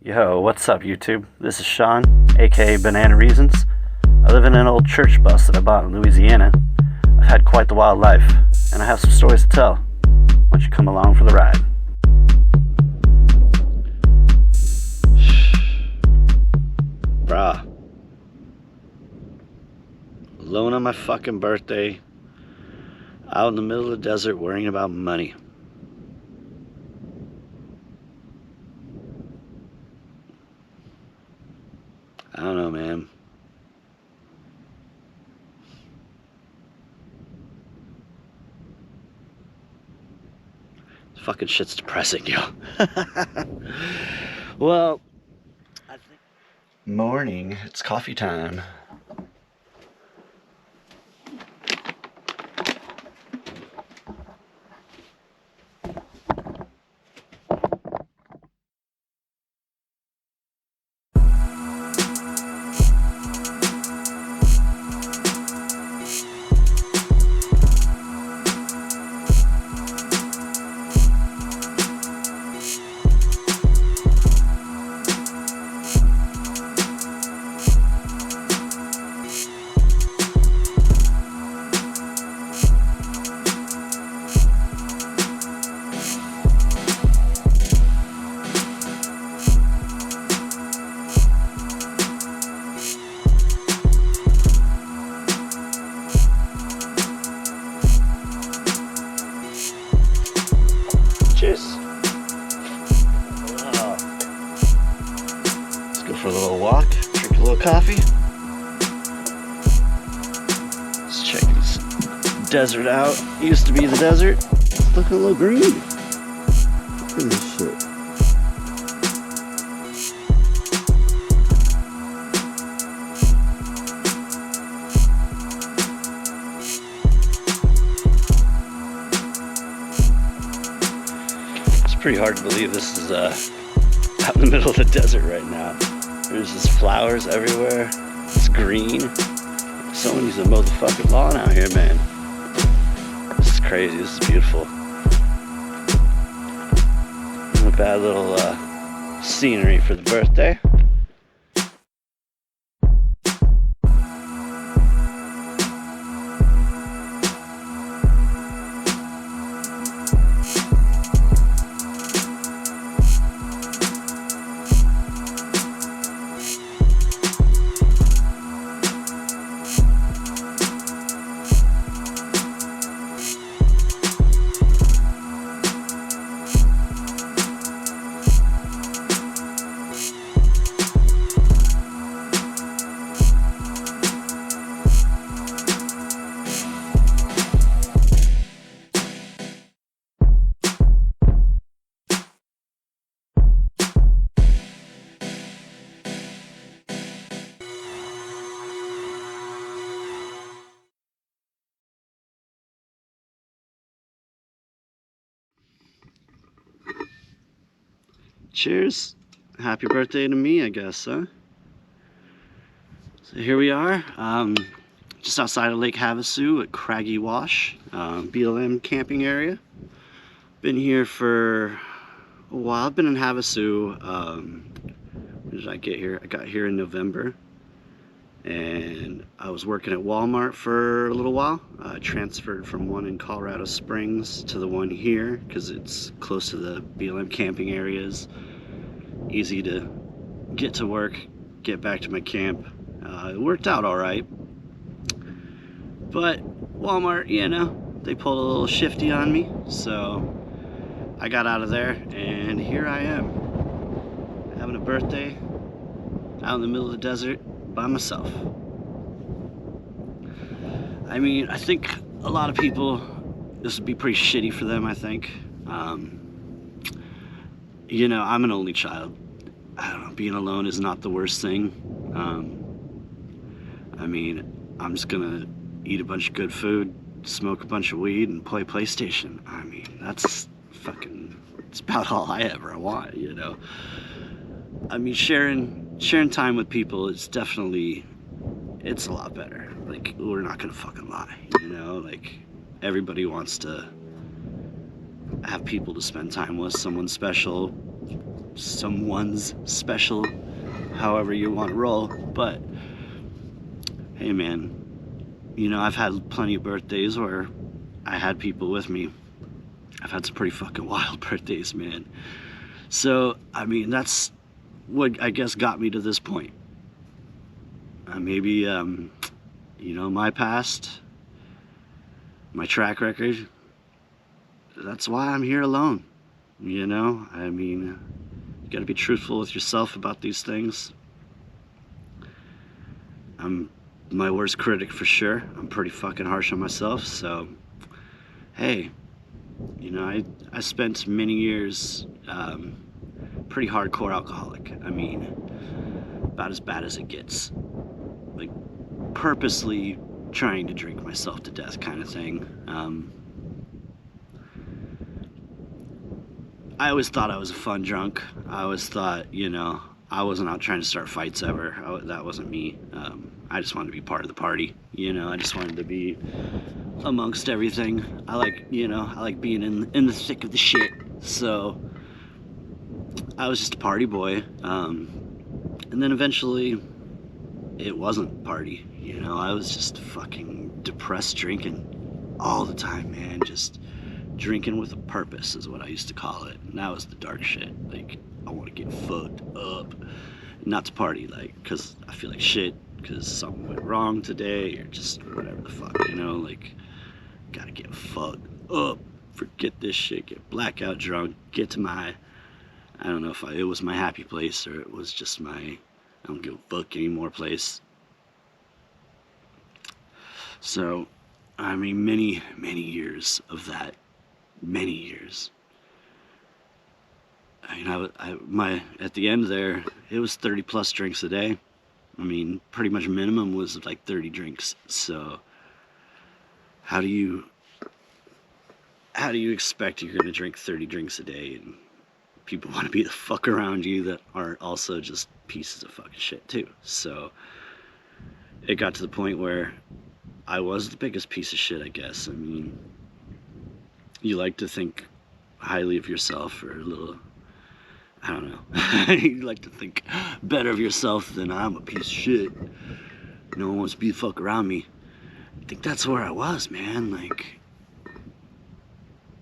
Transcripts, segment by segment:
Yo, what's up YouTube? This is Sean, aka Bananareasons. I live in an old church bus that I bought in Louisiana. I've had quite the wild life, and I have some stories to tell. Why don't you come along for the ride? Bruh. Alone on my fucking birthday, out in the middle of the desert worrying about money. I don't know, man. This fucking shit's depressing, yo. Well, I think... Morning, it's coffee time. Cheers. Let's go for a little walk, drink a little coffee. Let's check this desert out. Used to be the desert. It's looking a little green. Look at this shit. Pretty hard to believe this is out in the middle of the desert right now. There's just flowers everywhere. It's green. Someone needs to mow the fucking lawn out here, man. This is crazy. This is beautiful. Not a bad little scenery for the birthday. Cheers. Happy birthday to me, I guess, huh? So here we are, just outside of Lake Havasu at Craggy Wash, BLM camping area. Been here for a while. I've been in Havasu, when did I get here? I got here in November. And I was working at Walmart for a little while. I transferred from one in Colorado Springs to the one here because it's close to the BLM camping areas. Easy to get to work, get back to my camp. It worked out all right. But Walmart, you know, they pulled a little shifty on me. So I got out of there and here I am, having a birthday out in the middle of the desert by myself. I mean, I think a lot of people, this would be pretty shitty for them, I think. You know, I'm an only child. I don't know, being alone is not the worst thing. I mean, I'm just gonna eat a bunch of good food, smoke a bunch of weed, and play PlayStation. I mean, that's fucking, it's about all I ever want, you know? I mean, sharing time with people is definitely, it's a lot better. Like, we're not gonna fucking lie, you know? Like, everybody wants to have people to spend time with, someone special. someone's special, however you want to roll. But hey man, you know, I've had plenty of birthdays where I had people with me. I've had some pretty fucking wild birthdays, man. So I mean, that's what I guess got me to this point. Maybe you know, my past, my track record, that's why I'm here alone. You know, I mean, you gotta be truthful with yourself about these things. I'm my worst critic for sure. I'm pretty fucking harsh on myself, so hey, you know, I spent many years pretty hardcore alcoholic. I mean, about as bad as it gets. Like, purposely trying to drink myself to death kind of thing. I always thought I was a fun drunk. I always thought, you know, I wasn't out trying to start fights ever. That wasn't me. I just wanted to be part of the party. You know, I just wanted to be amongst everything. I like, you know, I like being in the thick of the shit. So I was just a party boy. And then eventually it wasn't party. You know, I was just fucking depressed drinking all the time, man. Just drinking with a purpose is what I used to call it. And that was the dark shit. Like, I want to get fucked up, not to party, like, because I feel like shit, because something went wrong today, or just whatever the fuck, you know, like, gotta get fucked up, forget this shit, get blackout drunk, get to my, I don't know if it was my happy place, or it was just my, I don't give a fuck anymore place. So, I mean, many years of that. Many years. I mean, at the end there, it was 30 plus drinks a day. I mean, pretty much minimum was like 30 drinks. So, how do you expect you're gonna drink 30 drinks a day and people want to be the fuck around you that are also just pieces of fucking shit too? So, it got to the point where I was the biggest piece of shit, I guess. I mean, you like to think highly of yourself, or a little, I don't know. You like to think better of yourself than I'm a piece of shit. No one wants to be the fuck around me. I think that's where I was, man. Like,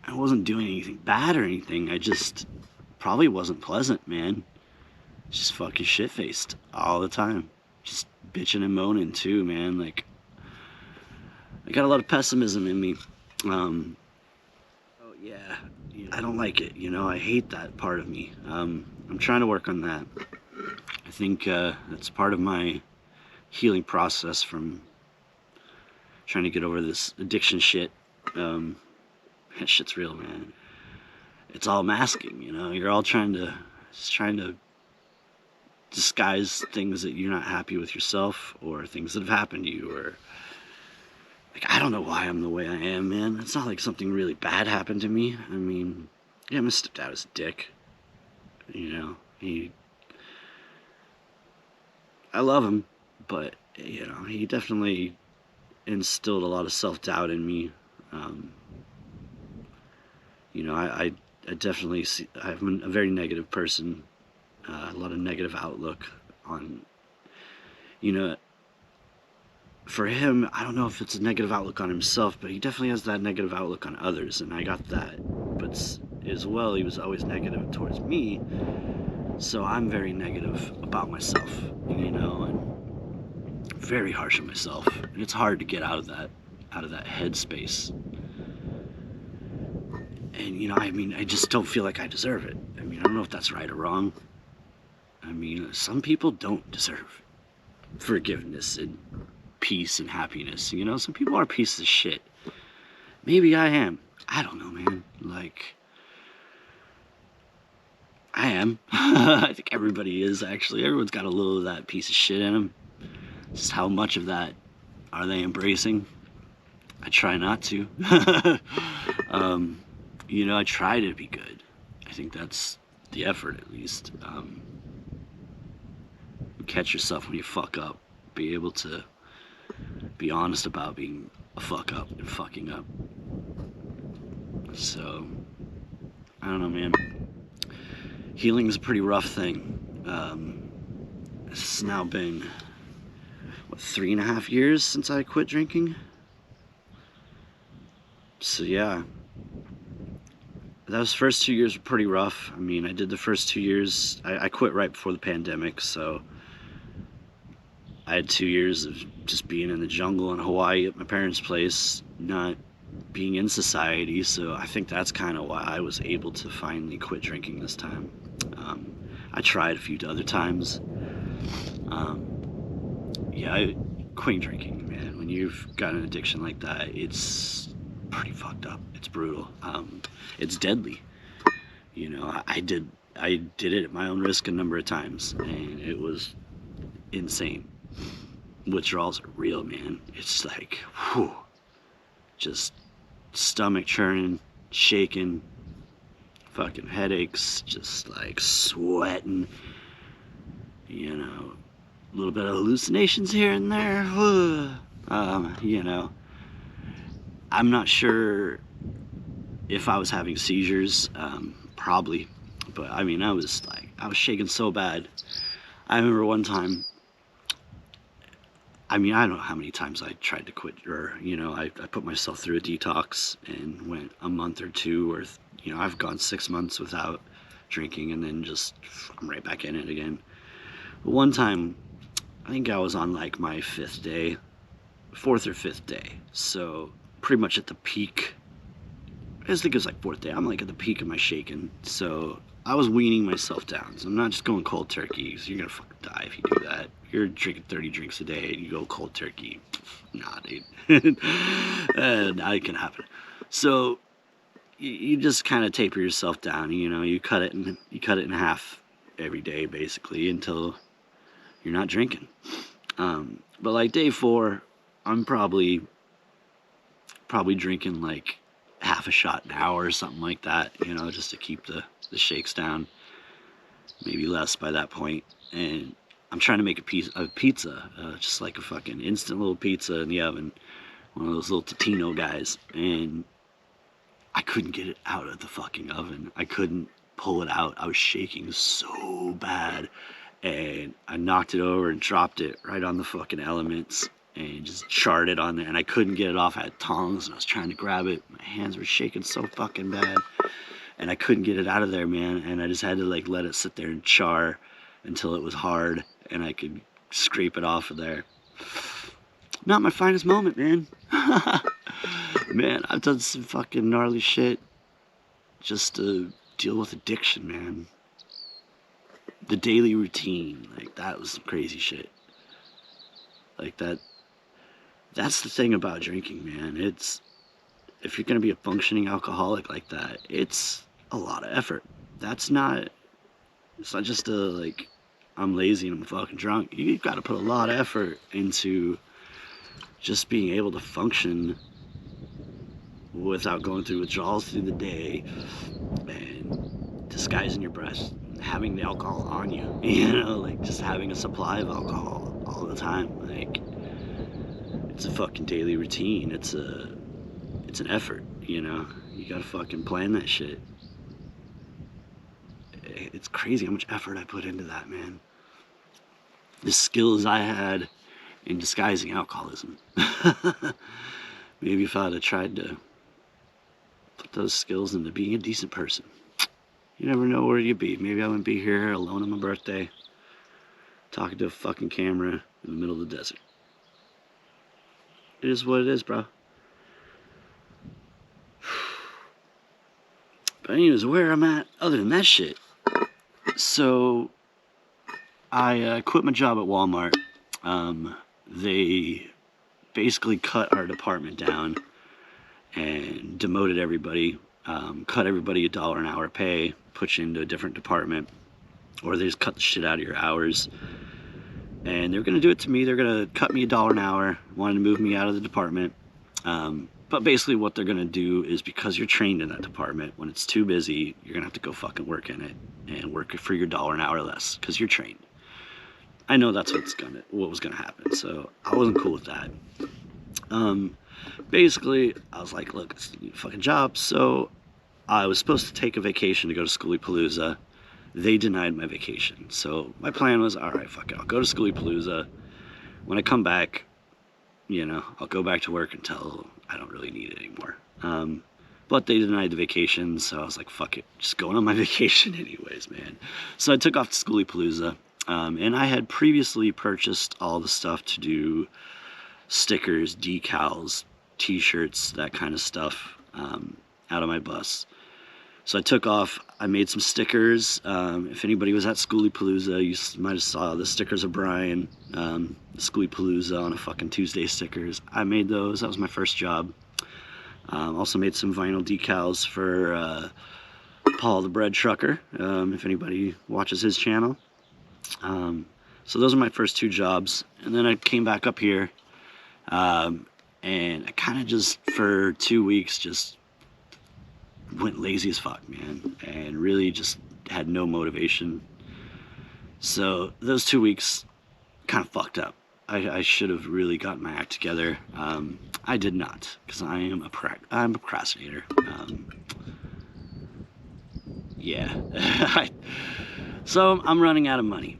I wasn't doing anything bad or anything. I just probably wasn't pleasant, man. Just fucking shit-faced all the time. Just bitching and moaning too, man. Like, I got a lot of pessimism in me. Yeah, I don't like it, you know, I hate that part of me. I'm trying to work on that. I think that's part of my healing process from trying to get over this addiction shit. That shit's real, man. It's all masking, you know, you're all trying to disguise things that you're not happy with yourself, or things that have happened to you, or like, I don't know why I'm the way I am, man. It's not like something really bad happened to me. I mean, yeah, my stepdad was a dick. You know, I love him, but, you know, he definitely instilled a lot of self-doubt in me. You know, I definitely see, I'm a very negative person, a lot of negative outlook on, you know, for him, I don't know if it's a negative outlook on himself, but he definitely has that negative outlook on others, and I got that. But as well, he was always negative towards me, so I'm very negative about myself, you know, and very harsh on myself. And it's hard to get out of that headspace. And, you know, I mean, I just don't feel like I deserve it. I mean, I don't know if that's right or wrong. I mean, some people don't deserve forgiveness and peace and happiness, you know. Some people are pieces of shit. Maybe I am. I don't know, man. Like, I am. I think everybody is, actually. Everyone's got a little of that piece of shit in them. Just how much of that are they embracing? I try not to. You know, I try to be good. I think that's the effort, at least. Catch yourself when you fuck up. Be able to be honest about being a fuck up and fucking up. So, I don't know, man. healing's a pretty rough thing. It's now been, what, 3.5 years since I quit drinking? So yeah, those first 2 years were pretty rough. I mean, I did the first 2 years, I quit right before the pandemic, so I had 2 years of just being in the jungle in Hawaii at my parents' place, not being in society, so I think that's kind of why I was able to finally quit drinking this time. I tried a few other times. Quitting drinking, man, when you've got an addiction like that, it's pretty fucked up. It's brutal. It's deadly. You know, I did it at my own risk a number of times, and it was insane. Withdrawals are real, man. It's like, whew, just stomach churning, shaking, fucking headaches, just like sweating, you know, a little bit of hallucinations here and there. You know, I'm not sure if I was having seizures, probably, but I mean, I was shaking so bad. I remember one time, I mean, I don't know how many times I tried to quit, or, you know, I put myself through a detox and went a month or two, or, you know, I've gone 6 months without drinking, and then just, I'm right back in it again. But one time, I think I was on like my 4th or 5th day, so pretty much at the peak. I just think it was like 4th day. I'm like at the peak of my shaking, so I was weaning myself down. So I'm not just going cold turkey, so you're gonna fucking die if you do that. You're drinking 30 drinks a day and you go cold turkey. Nah, dude. That can happen. So you just kind of taper yourself down. You know, you cut it in half every day basically until you're not drinking. But like day 4, I'm probably drinking like half a shot an hour or something like that, you know, just to keep the shakes down, maybe less by that point. And I'm trying to make a pizza, just like a fucking instant little pizza in the oven, one of those little Totino guys, and I couldn't get it out of the fucking oven. I couldn't pull it out. I was shaking so bad, and I knocked it over and dropped it right on the fucking elements and just charred it on there, and I couldn't get it off. I had tongs and I was trying to grab it. My hands were shaking so fucking bad, and I couldn't get it out of there, man. And I just had to like let it sit there and char until it was hard and I could scrape it off of there. Not my finest moment, man. Man, I've done some fucking gnarly shit just to deal with addiction, man. The daily routine, like, that was some crazy shit. Like, that's the thing about drinking, man. It's, if you're gonna be a functioning alcoholic like that, it's a lot of effort. It's not just a, like, I'm lazy and I'm fucking drunk. You've got to put a lot of effort into just being able to function without going through withdrawals through the day and disguising your breath, having the alcohol on you, you know, like just having a supply of alcohol all the time. Like, it's a fucking daily routine. It's an effort, you know. You gotta fucking plan that shit. It's crazy how much effort I put into that, man. The skills I had in disguising alcoholism. Maybe if I'd have tried to put those skills into being a decent person, you never know where you'd be. Maybe I wouldn't be here alone on my birthday, talking to a fucking camera in the middle of the desert. It is what it is, bro. But anyways, where I'm at, other than that shit. So, I quit my job at Walmart. They basically cut our department down and demoted everybody, cut everybody $1 an hour pay, put you into a different department, or they just cut the shit out of your hours. And they're going to do it to me. They're going to cut me $1 an hour, wanted to move me out of the department. But basically what they're going to do is, because you're trained in that department, when it's too busy, you're going to have to go fucking work in it and work for your $1 an hour less, because you're trained. I know that's what was gonna happen, so I wasn't cool with that. Basically, I was like, look, it's a fucking job. So I was supposed to take a vacation to go to Schoolypalooza, they denied my vacation. So my plan was, all right, fuck it, I'll go to Schoolypalooza. When I come back, you know, I'll go back to work until I don't really need it anymore. But they denied the vacation, so I was like, fuck it, just going on my vacation anyways, man. So I took off to Schoolypalooza, and I had previously purchased all the stuff to do stickers, decals, t-shirts, that kind of stuff, out of my bus. So I took off, I made some stickers. If anybody was at Schoolypalooza, you might have saw the stickers of Brian, Schoolypalooza on a fucking Tuesday stickers. I made those, that was my first job. Also made some vinyl decals for Paul the Bread Trucker, if anybody watches his channel. So those are my first 2 jobs. And then I came back up here, and I kind of just, for 2 weeks, just went lazy as fuck, man, and really just had no motivation. So those 2 weeks kind of fucked up. I should have really gotten my act together. I did not, because I'm a procrastinator. Yeah. So I'm running out of money.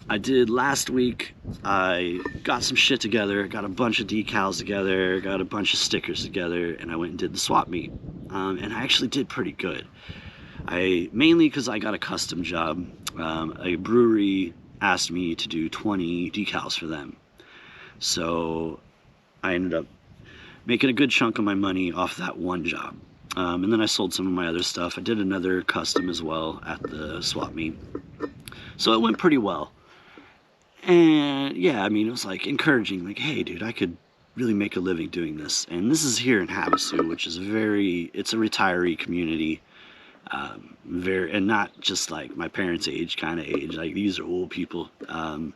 I did last week, I got some shit together, got a bunch of decals together, got a bunch of stickers together, and I went and did the swap meet. And I actually did pretty good. Mainly because I got a custom job. A brewery asked me to do 20 decals for them. So I ended up making a good chunk of my money off that one job. And then I sold some of my other stuff. I did another custom as well at the swap meet. So it went pretty well. And yeah, I mean, it was like encouraging, like, hey dude, I could really make a living doing this. And this is here in Havasu, which is it's a retiree community. And not just like my parents' age, kind of age, like these are old people, and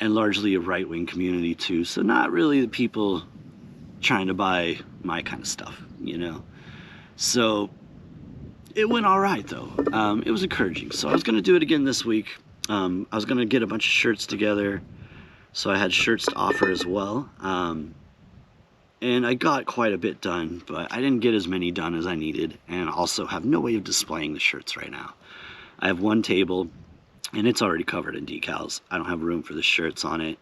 largely a right-wing community too, so not really the people trying to buy my kind of stuff, you know. So it went all right though. It was encouraging. So I was going to do it again this week. I was going to get a bunch of shirts together, so I had shirts to offer as well. And I got quite a bit done, but I didn't get as many done as I needed, and also have no way of displaying the shirts right now. I have one table, and it's already covered in decals. I don't have room for the shirts on it.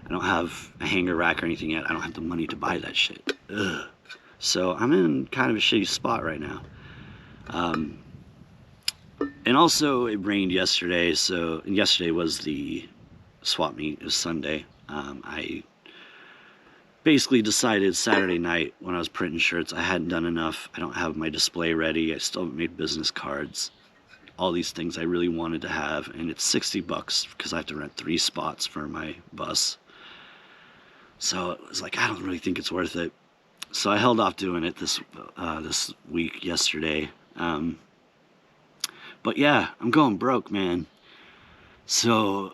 I don't have a hanger rack or anything yet. I don't have the money to buy that shit. Ugh. So I'm in kind of a shitty spot right now. And also, it rained yesterday, and yesterday was the swap meet. It was Sunday. I basically decided Saturday night when I was printing shirts I hadn't done enough. I don't have my display ready. I still haven't made business cards. All these things I really wanted to have, and it's $60 because I have to rent 3 spots for my bus. So it was like, I don't really think it's worth it. So I held off doing it this week, yesterday. But yeah, I'm going broke, man. So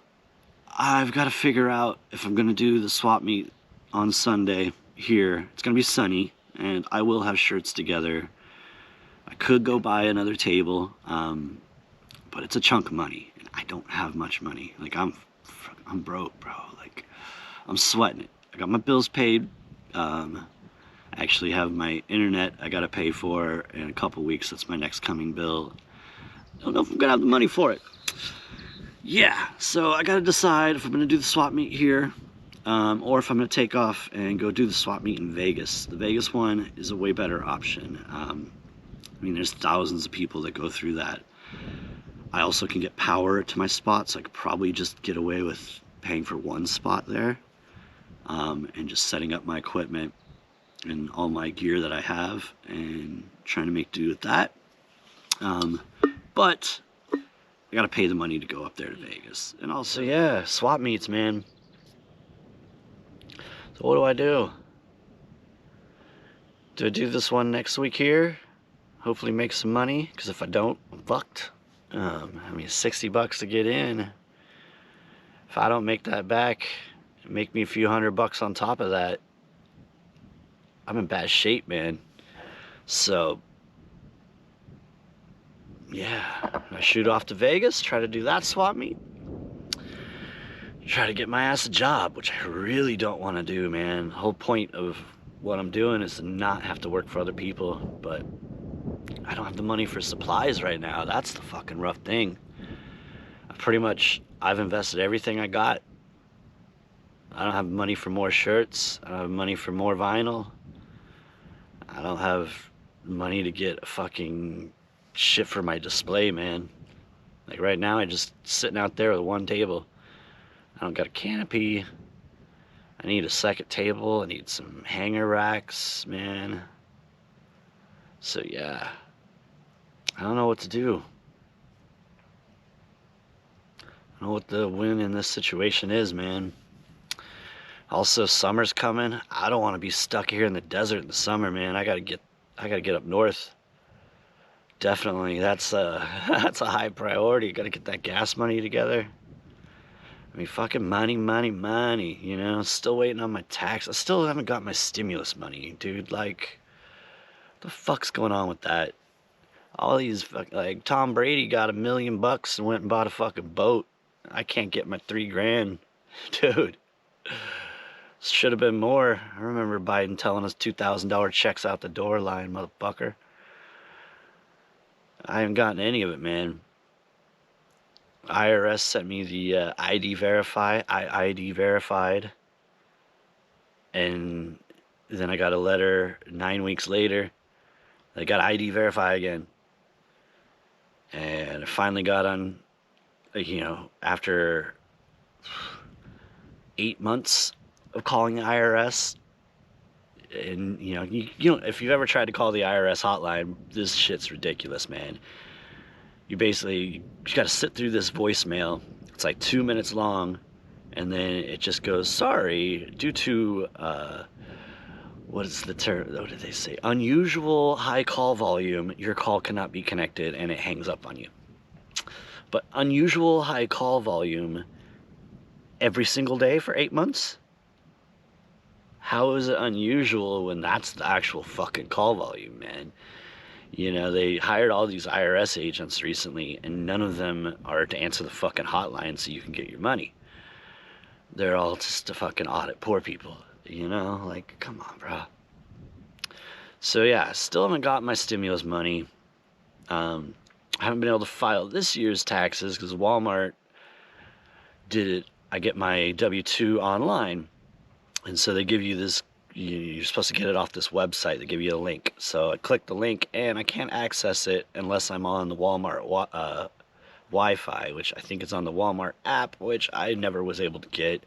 I've got to figure out if I'm going to do the swap meet on Sunday here. It's going to be sunny, and I will have shirts together. I could go buy another table, but it's a chunk of money, and I don't have much money. Like, I'm broke, bro. Like, I'm sweating it. I got my bills paid. I actually have my internet I got to pay for in a couple weeks. That's my next coming bill. I don't know if I'm going to have the money for it. Yeah, so I got to decide if I'm going to do the swap meet here, or if I'm going to take off and go do the swap meet in Vegas. The Vegas one is a way better option. I mean, there's thousands of people that go through that. I also can get power to my spot, so I could probably just get away with paying for one spot there, and just setting up my equipment and all my gear that I have and trying to make do with that. But I gotta pay the money to go up there to Vegas. And also, yeah, swap meets, man. So what do I do? Do I do this one next week here? Hopefully make some money, because if I don't, I'm fucked. I mean, $60 to get in. If I don't make that back, make me a few $100 on top of that, I'm in bad shape, man. So yeah, I shoot off to Vegas, try to do that swap meet, try to get my ass a job, which I really don't want to do, man. The whole point of what I'm doing is to not have to work for other people, but I don't have the money for supplies right now. That's the fucking rough thing. I've invested everything I got. I don't have money for more shirts. I don't have money for more vinyl. I don't have money to get a fucking shit for my display, man. Like right now, I just sitting out there with one table. I don't got a canopy. I need a second table. I need some hanger racks, man. So yeah, I don't know what to do. I don't know what the win in this situation is, man. Also, summer's coming. I don't want to be stuck here in the desert in the summer, man. I gotta get up north. Definitely, that's a that's a high priority. Gotta get that gas money together. I mean, fucking money, money, money. You know, still waiting on my tax. I still haven't got my stimulus money, dude. Like, what the fuck's going on with that? All these like Tom Brady got $1 million and went and bought a fucking boat. I can't get my $3,000, dude. Should have been more. I remember Biden telling us $2,000 checks out the door, lying motherfucker. I haven't gotten any of it, man. IRS sent me the ID verified, and then I got a letter 9 weeks later. I got ID verify again, and I finally got on. You know, after 8 months of calling the IRS, and you know, if you've ever tried to call the IRS hotline, this shit's ridiculous, man. You got to sit through this voicemail. It's like 2 minutes long, and then it just goes, sorry, due to what is the term? What did they say? Unusual high call volume. Your call cannot be connected, and it hangs up on you. But unusual high call volume every single day for 8 months? How is it unusual when that's the actual fucking call volume, man? You know, they hired all these IRS agents recently, and none of them are to answer the fucking hotline so you can get your money. They're all just to fucking audit poor people, you know? Like, come on, bro. So yeah, still haven't got my stimulus money. I haven't been able to file this year's taxes because Walmart did it. I get my W-2 online, and so they give you this, you're supposed to get it off this website. They give you a link. So I click the link, and I can't access it unless I'm on the Walmart Wi-Fi, which I think is on the Walmart app, which I never was able to get.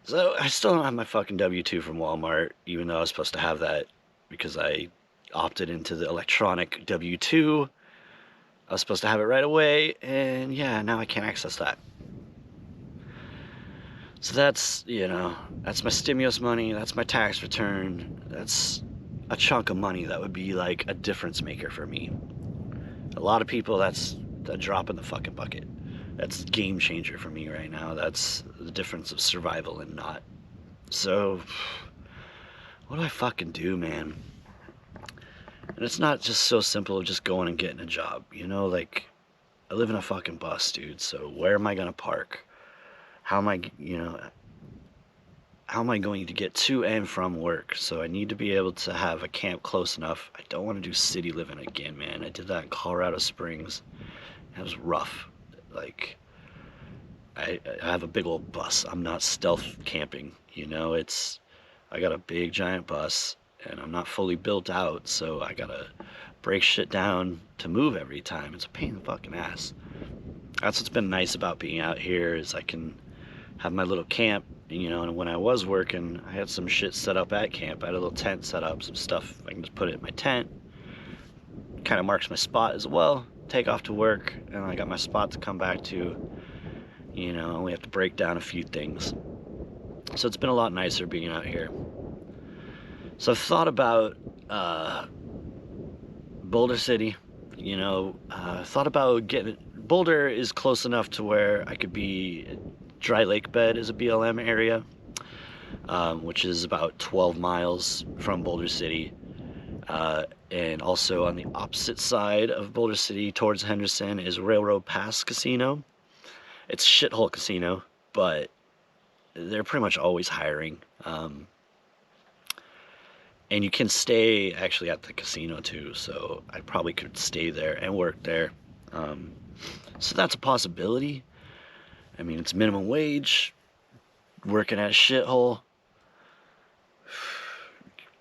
So I still don't have my fucking W-2 from Walmart, even though I was supposed to have that because I opted into the electronic W-2. I was supposed to have it right away, and yeah, now I can't access that. So that's, you know, that's my stimulus money, that's my tax return, that's a chunk of money that would be like a difference maker for me. A lot of people, that's a drop in the fucking bucket. That's game changer for me right now. That's the difference of survival and not. So, what do I fucking do, man? And it's not just so simple of just going and getting a job, you know, like, I live in a fucking bus, dude, so where am I gonna park? How am I going to get to and from work? So I need to be able to have a camp close enough. I don't want to do city living again, man. I did that in Colorado Springs. It was rough. Like, I have a big old bus. I'm not stealth camping, you know, I got a big giant bus, and I'm not fully built out, so I gotta break shit down to move every time. It's a pain in the fucking ass. That's what's been nice about being out here, is I can have my little camp, you know, and when I was working, I had some shit set up at camp. I had a little tent set up, some stuff, I can just put it in my tent. Kind of marks my spot as well. Take off to work, and I got my spot to come back to, you know, we have to break down a few things. So it's been a lot nicer being out here. So I've thought about Boulder City, you know, thought about getting, Boulder is close enough to where I could be, Dry Lake Bed is a BLM area, which is about 12 miles from Boulder City. And also on the opposite side of Boulder City towards Henderson is Railroad Pass Casino. It's a shithole casino, but they're pretty much always hiring. And you can stay actually at the casino too, so I probably could stay there and work there. So that's a possibility. I mean, it's minimum wage, working at a shithole.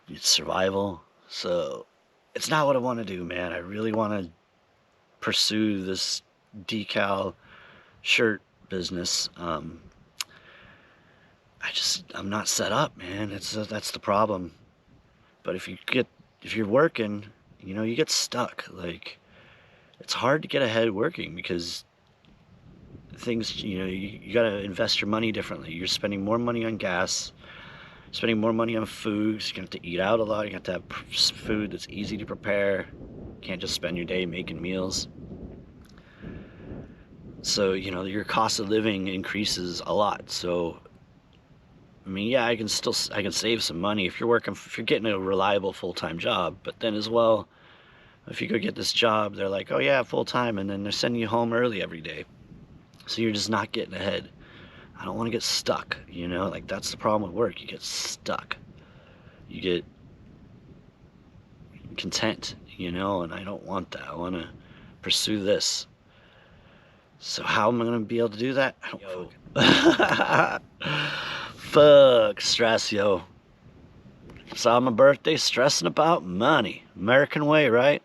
It's survival. So it's not what I want to do, man. I really want to pursue this decal shirt business. I'm not set up, man. That's the problem. But if you're working, you know, you get stuck. Like, it's hard to get ahead working because things, you know, you gotta invest your money differently. You're spending more money on gas, spending more money on food. So you have to eat out a lot. You have to have food that's easy to prepare. You can't just spend your day making meals. So, you know, your cost of living increases a lot. So, I mean, yeah, I can save some money if you're getting a reliable full-time job. But then as well, if you go get this job, they're like, oh yeah, full-time, and then they're sending you home early every day. So you're just not getting ahead. I don't want to get stuck, you know? Like, that's the problem with work. You get stuck. You get content, you know? And I don't want that. I want to pursue this. So how am I going to be able to do that? I don't fuck stress, yo. Saw my birthday stressing about money. American way, right?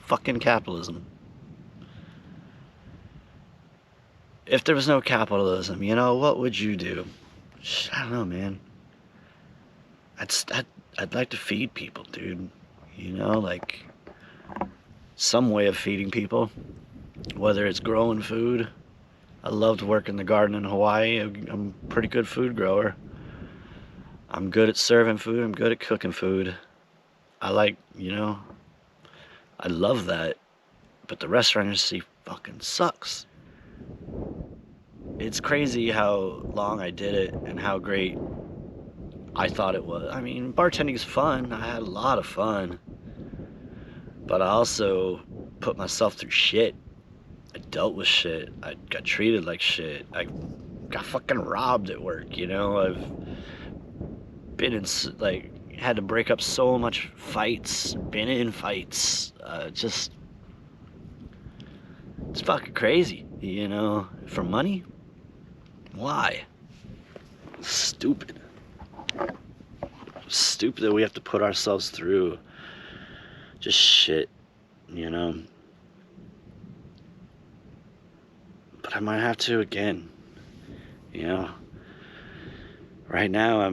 Fucking capitalism. If there was no capitalism, you know, what would you do? I don't know, man. I'd like to feed people, dude. You know, like some way of feeding people. Whether it's growing food. I loved working the garden in Hawaii. I'm a pretty good food grower. I'm good at serving food. I'm good at cooking food. I like, you know, I love that. But the restaurant industry fucking sucks. It's crazy how long I did it and how great I thought it was. I mean, bartending's fun. I had a lot of fun. But I also put myself through shit. I dealt with shit. I got treated like shit. I got fucking robbed at work, you know? I've been in, like, had to break up so much fights, been in fights. It's fucking crazy, you know? For money? Why? Stupid. Stupid that we have to put ourselves through just shit, you know? But I might have to again, you know? Right now,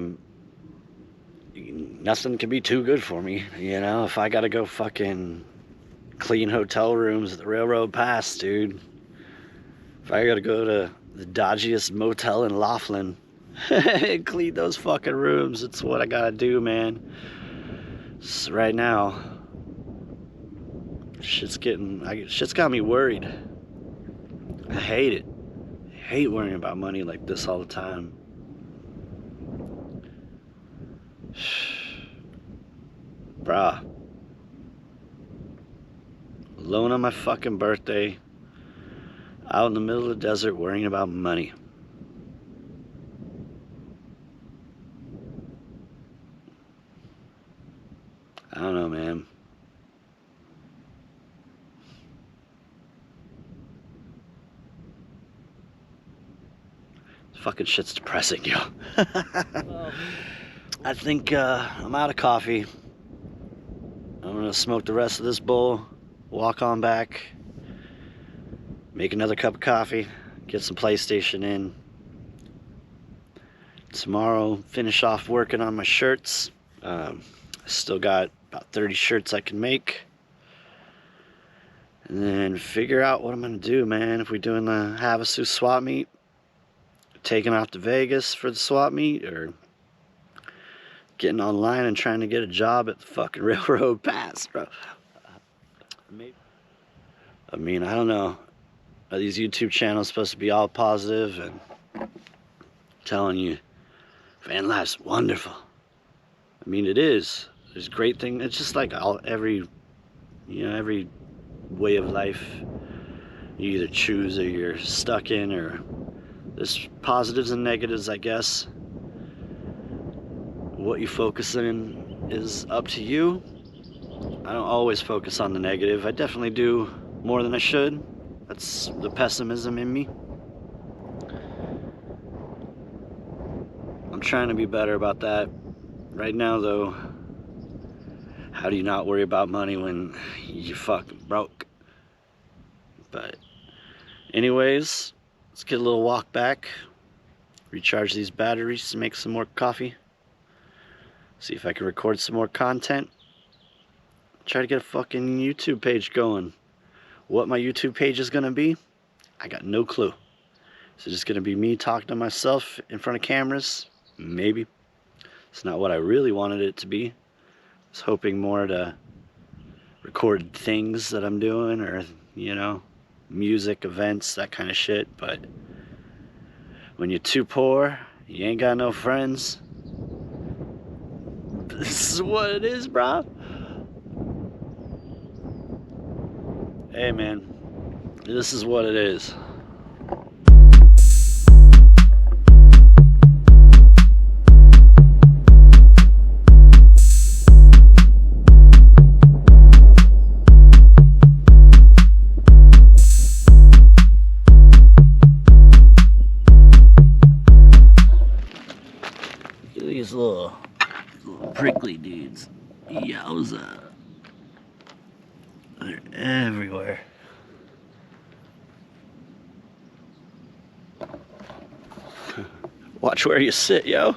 nothing can be too good for me, you know? If I gotta go fucking clean hotel rooms at the railroad pass, dude. If I gotta go to the dodgiest motel in Laughlin and clean those fucking rooms, it's what I gotta do, man. So right now, shit's got me worried. I hate it. I hate worrying about money like this all the time. Bruh. Alone on my fucking birthday. Out in the middle of the desert worrying about money. I don't know, man. Fucking shit's depressing, yo. I think I'm out of coffee. I'm gonna smoke the rest of this bowl, walk on back, make another cup of coffee, get some PlayStation in. Tomorrow, finish off working on my shirts. Still got about 30 shirts I can make. And then figure out what I'm gonna do, man. If we're doing the Havasu swap meet, taking off to Vegas for the swap meet, or getting online and trying to get a job at the fucking railroad pass, bro. I mean, I don't know. Are these YouTube channels supposed to be all positive and telling you van life's wonderful? I mean, it is. There's great things. It's just like every way of life you either choose or you're stuck in, or there's positives and negatives, I guess. What you focus in is up to you. I don't always focus on the negative. I definitely do more than I should. That's the pessimism in me. I'm trying to be better about that. Right now though, how do you not worry about money when you fucking broke? But anyways, let's get a little walk back, recharge these batteries, make some more coffee, see if I can record some more content, try to get a fucking YouTube page going. What my YouTube page is gonna be, I got no clue. Is it just gonna be me talking to myself in front of cameras? Maybe. It's not what I really wanted it to be. I was hoping more to record things that I'm doing, or, you know, music, events, that kind of shit. But when you're too poor, you ain't got no friends, this is what it is, bro. Hey man, this is what it is. Look at these little prickly dudes. Yowza. They're everywhere. Watch where you sit, yo.